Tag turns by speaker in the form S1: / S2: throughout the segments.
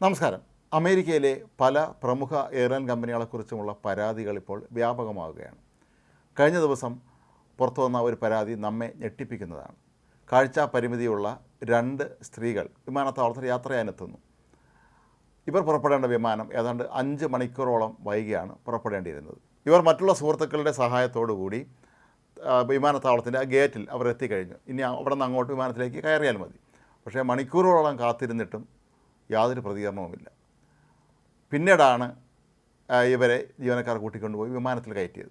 S1: നമസ്കാരം. അമേരിക്കയിലെ പല പ്രമുഖ എയർലൈൻ കമ്പനികളെക്കുറിച്ചുമുള്ള പരാതികൾ ഇപ്പോൾ വ്യാപകമാവുകയാണ്. കഴിഞ്ഞ ദിവസം പുറത്തു വന്ന ഒരു പരാതി നമ്മെ ഞെട്ടിപ്പിക്കുന്നതാണ്. കാഴ്ചാ പരിമിതിയുള്ള 2 സ്ത്രീകൾ വിമാനത്താവളത്തിൽ യാത്ര ചെയ്യാനെത്തുന്നു. ഇവർ പുറപ്പെടേണ്ട വിമാനം ഏതാണ്ട് 5 മണിക്കൂറോളം വൈകിയാണ് പുറപ്പെടേണ്ടിയിരുന്നത്. ഇവർ മറ്റുള്ള സുഹൃത്തുക്കളുടെ സഹായത്തോടു കൂടി വിമാനത്താവളത്തിൻ്റെ ആ ഗേറ്റിൽ അവർ എത്തിക്കഴിഞ്ഞു. ഇനി അവിടെ നിന്ന് അങ്ങോട്ട് വിമാനത്തിലേക്ക് കയറിയാൽ മതി. പക്ഷേ മണിക്കൂറുകളോളം കാത്തിരുന്നിട്ടും യാതൊരു പ്രതികരണവുമില്ല. പിന്നീടാണ് ഇവരെ ജീവനക്കാർ കൂട്ടിക്കൊണ്ടുപോയി വിമാനത്തിൽ കയറ്റിയത്.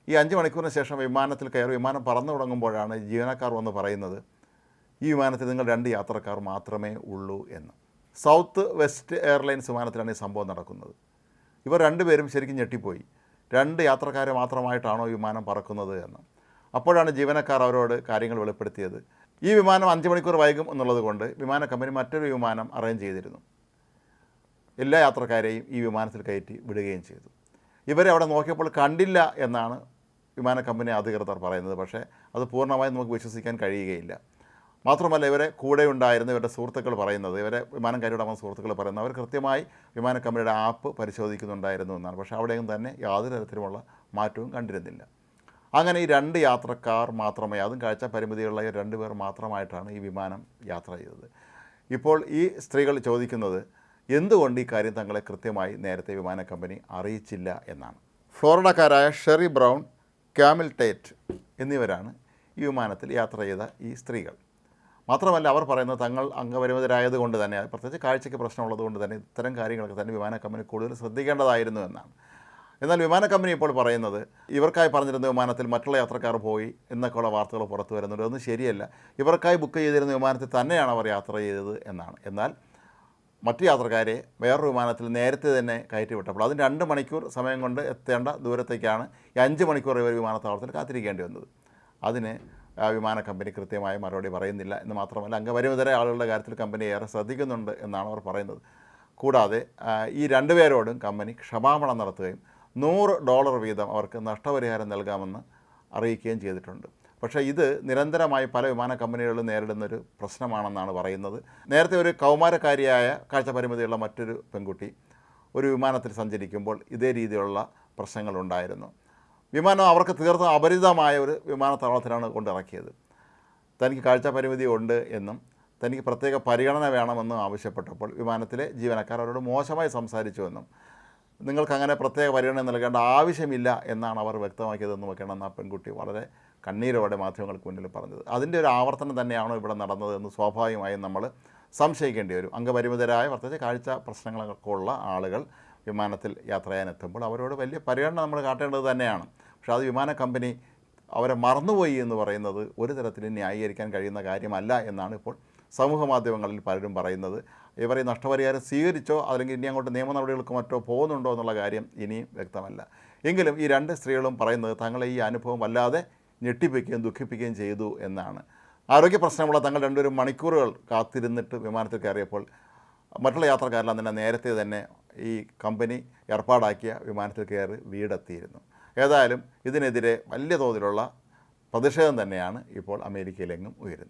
S1: ഈ 5 മണിക്കൂറിന് ശേഷം വിമാനത്തിൽ കയറി വിമാനം പറന്നു തുടങ്ങുമ്പോഴാണ് ജീവനക്കാർ വന്ന് പറയുന്നത്, ഈ വിമാനത്തിൽ നിങ്ങൾ 2 യാത്രക്കാർ മാത്രമേ ഉള്ളൂ എന്ന്. സൗത്ത് വെസ്റ്റ് എയർലൈൻസ് വിമാനത്തിലാണ് ഈ സംഭവം നടക്കുന്നത്. ഇവർ 2 പേരും ശരിക്കും ഞെട്ടിപ്പോയി. 2 യാത്രക്കാരെ മാത്രമായിട്ടാണോ വിമാനം പറക്കുന്നത് എന്ന്. അപ്പോഴാണ് ജീവനക്കാർ അവരോട് കാര്യങ്ങൾ വെളിപ്പെടുത്തിയത്. ഈ വിമാനം 5 മണിക്കൂർ വൈകും എന്നുള്ളത് കൊണ്ട് വിമാന കമ്പനി മറ്റൊരു വിമാനം അറേഞ്ച് ചെയ്തിരുന്നു. എല്ലാ യാത്രക്കാരെയും ഈ വിമാനത്തിൽ കയറ്റി വിടുകയും ചെയ്തു. ഇവരെ അവിടെ നോക്കിയപ്പോൾ കണ്ടില്ല എന്നാണ് വിമാന കമ്പനി അധികൃതർ പറയുന്നത്. പക്ഷേ അത് പൂർണ്ണമായും നമുക്ക് വിശ്വസിക്കാൻ കഴിയുകയില്ല. മാത്രമല്ല, ഇവരെ കൂടെ ഉണ്ടായിരുന്ന ഇവരുടെ സുഹൃത്തുക്കൾ പറയുന്നത്, ഇവരെ വിമാനം കയറിയിടാൻ സുഹൃത്തുക്കൾ പറയുന്നത്, അവർ കൃത്യമായി വിമാന കമ്പനിയുടെ ആപ്പ് പരിശോധിക്കുന്നുണ്ടായിരുന്നു എന്നാണ്. പക്ഷേ അവിടെയും തന്നെ യാതൊരു തരത്തിലുമുള്ള മാറ്റവും കണ്ടിരുന്നില്ല. അങ്ങനെ ഈ 2 യാത്രക്കാർ മാത്രമേ, അതും കാഴ്ച പരിമിതിയുള്ള 2 പേർ മാത്രമായിട്ടാണ് ഈ വിമാനം യാത്ര ചെയ്തത്. ഇപ്പോൾ ഈ സ്ത്രീകൾ ചോദിക്കുന്നത്, എന്തുകൊണ്ട് ഈ കാര്യം തങ്ങളെ കൃത്യമായി നേരത്തെ വിമാന കമ്പനി അറിയിച്ചില്ല എന്നാണ്. ഫ്ലോറിഡക്കാരായ ഷെറി ബ്രൗൺ, ക്യാമിൽ ടേറ്റ് എന്നിവരാണ് ഈ വിമാനത്തിൽ യാത്ര ചെയ്ത ഈ സ്ത്രീകൾ. മാത്രമല്ല, അവർ പറയുന്നത് തങ്ങൾ അംഗപരിമിതരായതുകൊണ്ട് തന്നെ, പ്രത്യേകിച്ച് കാഴ്ചയ്ക്ക് പ്രശ്നമുള്ളത് കൊണ്ട് തന്നെ ഇത്തരം കാര്യങ്ങളൊക്കെ തന്നെ വിമാന കമ്പനി കൂടുതൽ ശ്രദ്ധിക്കേണ്ടതായിരുന്നു എന്നാണ്. എന്നാൽ വിമാന കമ്പനി ഇപ്പോൾ പറയുന്നത്, ഇവർക്കായി പറഞ്ഞിരുന്ന വിമാനത്തിൽ മറ്റുള്ള യാത്രക്കാർ പോയി എന്നൊക്കെയുള്ള വാർത്തകൾ പുറത്തു വരുന്നുണ്ട്. അതൊന്നും ശരിയല്ല. ഇവർക്കായി ബുക്ക് ചെയ്തിരുന്ന വിമാനത്തിൽ തന്നെയാണ് അവർ യാത്ര ചെയ്തത് എന്നാണ്. എന്നാൽ മറ്റു യാത്രക്കാരെ വേറൊരു വിമാനത്തിൽ നേരത്തെ തന്നെ കയറ്റി വിട്ടപ്പോൾ അതിന് 2 മണിക്കൂർ സമയം കൊണ്ട് എത്തേണ്ട ദൂരത്തേക്കാണ് ഈ 5 മണിക്കൂർ ഇവർ വിമാനത്താവളത്തിൽ കാത്തിരിക്കേണ്ടി വന്നത്. അതിന് വിമാന കമ്പനി കൃത്യമായ മറുപടി പറയുന്നില്ല എന്ന് മാത്രമല്ല, അംഗപരിമിതരായ ആളുകളുടെ കാര്യത്തിൽ കമ്പനി ഏറെ ശ്രദ്ധിക്കുന്നുണ്ട് എന്നാണ് അവർ പറയുന്നത്. കൂടാതെ ഈ 2 പേരോടും കമ്പനി ക്ഷമാപണം നടത്തുകയും $100 വീതം അവർക്ക് നഷ്ടപരിഹാരം നൽകാമെന്ന് അറിയിക്കുകയും ചെയ്തിട്ടുണ്ട്. പക്ഷേ ഇത് നിരന്തരമായി പല വിമാന കമ്പനികളും നേരിടുന്നൊരു പ്രശ്നമാണെന്നാണ് പറയുന്നത്. നേരത്തെ ഒരു കൗമാരക്കാരിയായ കാഴ്ചപരിമിതിയുള്ള മറ്റൊരു പെൺകുട്ടി ഒരു വിമാനത്തിൽ സഞ്ചരിക്കുമ്പോൾ ഇതേ രീതിയിലുള്ള പ്രശ്നങ്ങളുണ്ടായിരുന്നു. വിമാനം അവർക്ക് തീർത്തും അപരിചിതമായ ഒരു വിമാനത്താവളത്തിലാണ് കൊണ്ടിറക്കിയത്. തനിക്ക് കാഴ്ചപരിമിതി ഉണ്ട് എന്നും തനിക്ക് പ്രത്യേക പരിഗണന വേണമെന്നും ആവശ്യപ്പെട്ടപ്പോൾ വിമാനത്തിലെ ജീവനക്കാർ അവരോട് മോശമായി സംസാരിച്ചുവെന്നും നിങ്ങൾക്കങ്ങനെ പ്രത്യേക പരിഗണന നൽകേണ്ട ആവശ്യമില്ല എന്നാണ് അവർ വ്യക്തമാക്കിയതെന്നുമൊക്കെയാണ് ആ പെൺകുട്ടി വളരെ കണ്ണീരോടെ മാധ്യമങ്ങൾക്ക് മുന്നിൽ പറഞ്ഞത്. അതിൻ്റെ ഒരു ആവർത്തനം തന്നെയാണോ ഇവിടെ നടന്നതെന്ന് സ്വാഭാവികമായും നമ്മൾ സംശയിക്കേണ്ടി വരും. അംഗപരിമിതരായ പ്രത്യേകിച്ച് കാഴ്ച പ്രശ്നങ്ങളൊക്കെ ഉള്ള ആളുകൾ വിമാനത്തിൽ യാത്ര ചെയ്യാനെത്തുമ്പോൾ അവരോട് വലിയ പരിഗണന നമ്മൾ കാട്ടേണ്ടത് തന്നെയാണ്. പക്ഷേ അത് വിമാന കമ്പനി അവരെ മറന്നുപോയി എന്ന് പറയുന്നത് ഒരു തരത്തിലും ന്യായീകരിക്കാൻ കഴിയുന്ന കാര്യമല്ല എന്നാണ് ഇപ്പോൾ സമൂഹ മാധ്യമങ്ങളിൽ പലരും പറയുന്നത്. ഇവർ ഈ നഷ്ടപരിഹാരം സ്വീകരിച്ചോ അല്ലെങ്കിൽ ഇനി അങ്ങോട്ട് നിയമ നടപടികൾക്ക് മറ്റോ പോകുന്നുണ്ടോ എന്നുള്ള കാര്യം ഇനിയും വ്യക്തമല്ല. എങ്കിലും ഈ 2 സ്ത്രീകളും പറയുന്നത് തങ്ങളെ ഈ അനുഭവം വല്ലാതെ ഞെട്ടിപ്പിക്കുകയും ദുഃഖിപ്പിക്കുകയും ചെയ്തു എന്നാണ്. ആരോഗ്യ പ്രശ്നമുള്ള തങ്ങൾ 2 മണിക്കൂറുകൾ കാത്തിരുന്നിട്ട് വിമാനത്തിൽ കയറിയപ്പോൾ മറ്റുള്ള യാത്രക്കാരെല്ലാം തന്നെ നേരത്തെ തന്നെ ഈ കമ്പനി ഏർപ്പാടാക്കിയ വിമാനത്തിൽ കയറി വീടെത്തിയിരുന്നു. ഏതായാലും ഇതിനെതിരെ വലിയ തോതിലുള്ള പ്രതിഷേധം തന്നെയാണ് ഇപ്പോൾ അമേരിക്കയിലെങ്ങും ഉയരുന്നത്.